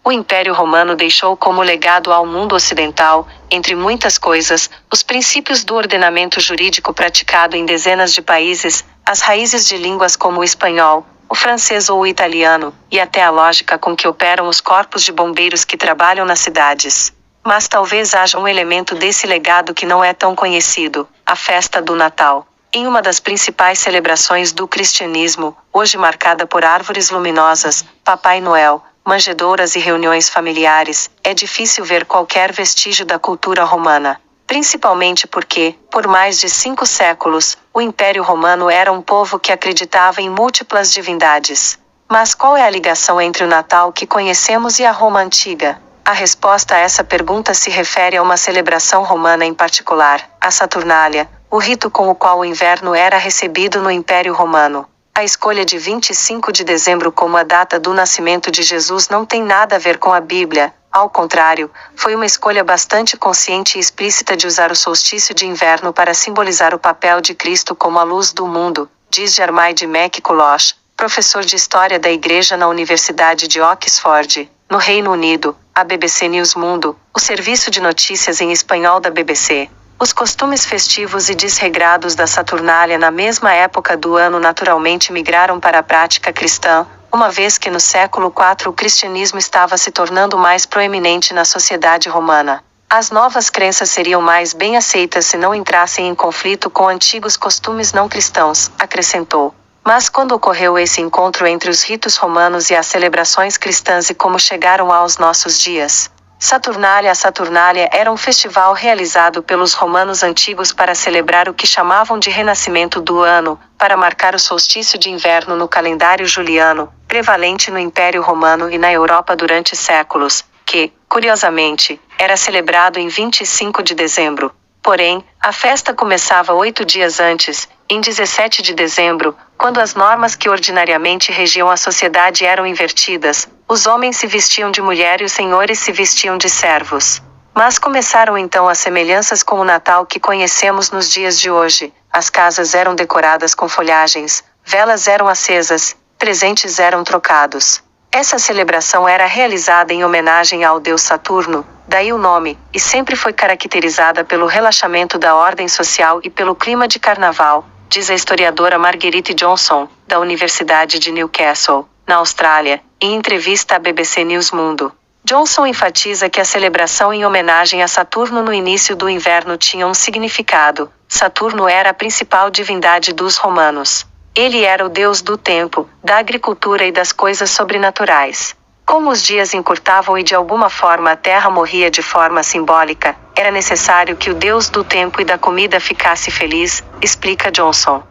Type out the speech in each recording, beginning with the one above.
O Império Romano deixou como legado ao mundo ocidental, entre muitas coisas, os princípios do ordenamento jurídico praticado em dezenas de países, as raízes de línguas como o espanhol, o francês ou o italiano, e até a lógica com que operam os corpos de bombeiros que trabalham nas cidades. Mas talvez haja um elemento desse legado que não é tão conhecido: a festa do Natal. Em uma das principais celebrações do cristianismo, hoje marcada por árvores luminosas, Papai Noel, manjedouras e reuniões familiares, é difícil ver qualquer vestígio da cultura romana. Principalmente porque, por mais de 5 séculos, o Império Romano era um povo que acreditava em múltiplas divindades. Mas qual é a ligação entre o Natal que conhecemos e a Roma antiga? A resposta a essa pergunta se refere a uma celebração romana em particular, a Saturnália, o rito com o qual o inverno era recebido no Império Romano. A escolha de 25 de dezembro como a data do nascimento de Jesus não tem nada a ver com a Bíblia. Ao contrário, foi uma escolha bastante consciente e explícita de usar o solstício de inverno para simbolizar o papel de Cristo como a luz do mundo, diz Jeremiah de McCulloch, professor de História da Igreja na Universidade de Oxford, no Reino Unido, a BBC News Mundo, o serviço de notícias em espanhol da BBC. Os costumes festivos e desregrados da Saturnália na mesma época do ano naturalmente migraram para a prática cristã, uma vez que no século IV o cristianismo estava se tornando mais proeminente na sociedade romana. As novas crenças seriam mais bem aceitas se não entrassem em conflito com antigos costumes não cristãos, acrescentou. Mas quando ocorreu esse encontro entre os ritos romanos e as celebrações cristãs e como chegaram aos nossos dias? A Saturnália era um festival realizado pelos romanos antigos para celebrar o que chamavam de renascimento do ano, para marcar o solstício de inverno no calendário juliano, prevalente no Império Romano e na Europa durante séculos, que, curiosamente, era celebrado em 25 de dezembro. Porém, a festa começava 8 dias antes, em 17 de dezembro, quando as normas que ordinariamente regiam a sociedade eram invertidas. Os homens se vestiam de mulher e os senhores se vestiam de servos. Mas começaram então as semelhanças com o Natal que conhecemos nos dias de hoje. As casas eram decoradas com folhagens, velas eram acesas, presentes eram trocados. Essa celebração era realizada em homenagem ao deus Saturno, daí o nome, e sempre foi caracterizada pelo relaxamento da ordem social e pelo clima de carnaval, diz a historiadora Marguerite Johnson, da Universidade de Newcastle, na Austrália, em entrevista à BBC News Mundo. Johnson enfatiza que a celebração em homenagem a Saturno no início do inverno tinha um significado. Saturno era a principal divindade dos romanos. Ele era o deus do tempo, da agricultura e das coisas sobrenaturais. Como os dias encurtavam e de alguma forma a terra morria de forma simbólica, era necessário que o deus do tempo e da comida ficasse feliz, explica Johnson.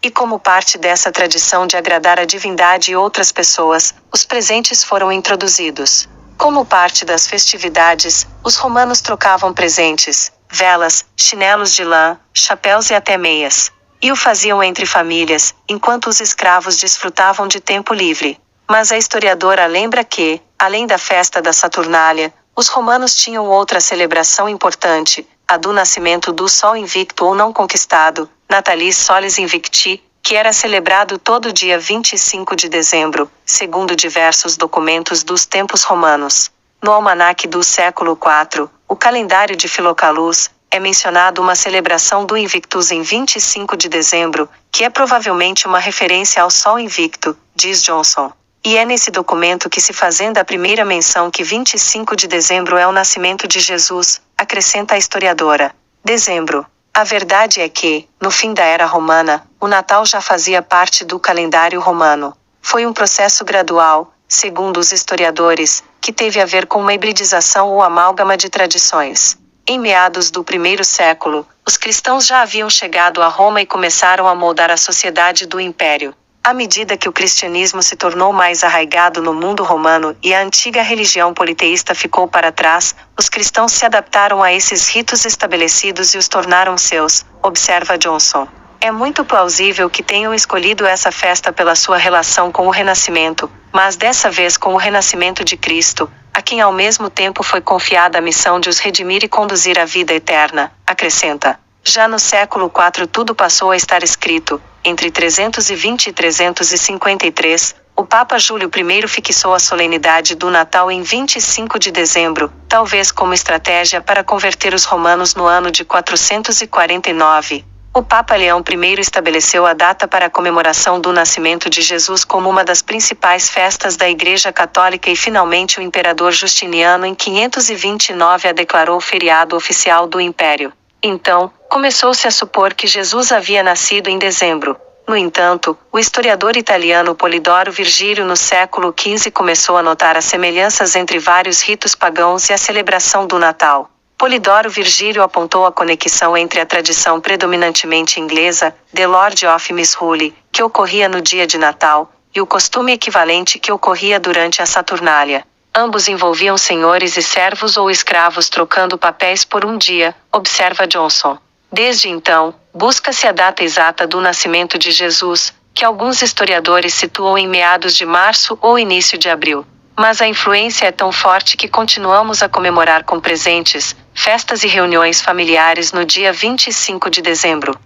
E como parte dessa tradição de agradar a divindade e outras pessoas, os presentes foram introduzidos. Como parte das festividades, os romanos trocavam presentes, velas, chinelos de lã, chapéus e até meias. E o faziam entre famílias, enquanto os escravos desfrutavam de tempo livre. Mas a historiadora lembra que, além da festa da Saturnália, os romanos tinham outra celebração importante, a do nascimento do Sol invicto ou não conquistado, Natalis Solis Invicti, que era celebrado todo dia 25 de dezembro, segundo diversos documentos dos tempos romanos. No almanaque do século IV, o calendário de Filocalus, é mencionado uma celebração do Invictus em 25 de dezembro, que é provavelmente uma referência ao Sol Invicto, diz Johnson. E é nesse documento que se fazendo a primeira menção que 25 de dezembro é o nascimento de Jesus, acrescenta a historiadora. Dezembro. A verdade é que, no fim da era romana, o Natal já fazia parte do calendário romano. Foi um processo gradual, segundo os historiadores, que teve a ver com uma hibridização ou amálgama de tradições. Em meados do primeiro século, os cristãos já haviam chegado a Roma e começaram a moldar a sociedade do Império. À medida que o cristianismo se tornou mais arraigado no mundo romano e a antiga religião politeísta ficou para trás, os cristãos se adaptaram a esses ritos estabelecidos e os tornaram seus, observa Johnson. É muito plausível que tenham escolhido essa festa pela sua relação com o Renascimento, mas dessa vez com o renascimento de Cristo, a quem ao mesmo tempo foi confiada a missão de os redimir e conduzir à vida eterna, acrescenta. Já no século IV tudo passou a estar escrito. Entre 320 e 353, O Papa Júlio I fixou a solenidade do Natal em 25 de dezembro, talvez como estratégia para converter os romanos no ano de 449. O Papa Leão I estabeleceu a data para a comemoração do nascimento de Jesus como uma das principais festas da Igreja Católica e finalmente o imperador Justiniano em 529 a declarou feriado oficial do Império. Então, começou-se a supor que Jesus havia nascido em dezembro. No entanto, o historiador italiano Polidoro Virgílio no século XV começou a notar as semelhanças entre vários ritos pagãos e a celebração do Natal. Polidoro Virgílio apontou a conexão entre a tradição predominantemente inglesa, The Lord of Misrule, que ocorria no dia de Natal, e o costume equivalente que ocorria durante a Saturnália. Ambos envolviam senhores e servos ou escravos trocando papéis por um dia, observa Johnson. Desde então, busca-se a data exata do nascimento de Jesus, que alguns historiadores situam em meados de março ou início de abril. Mas a influência é tão forte que continuamos a comemorar com presentes, festas e reuniões familiares no dia 25 de dezembro.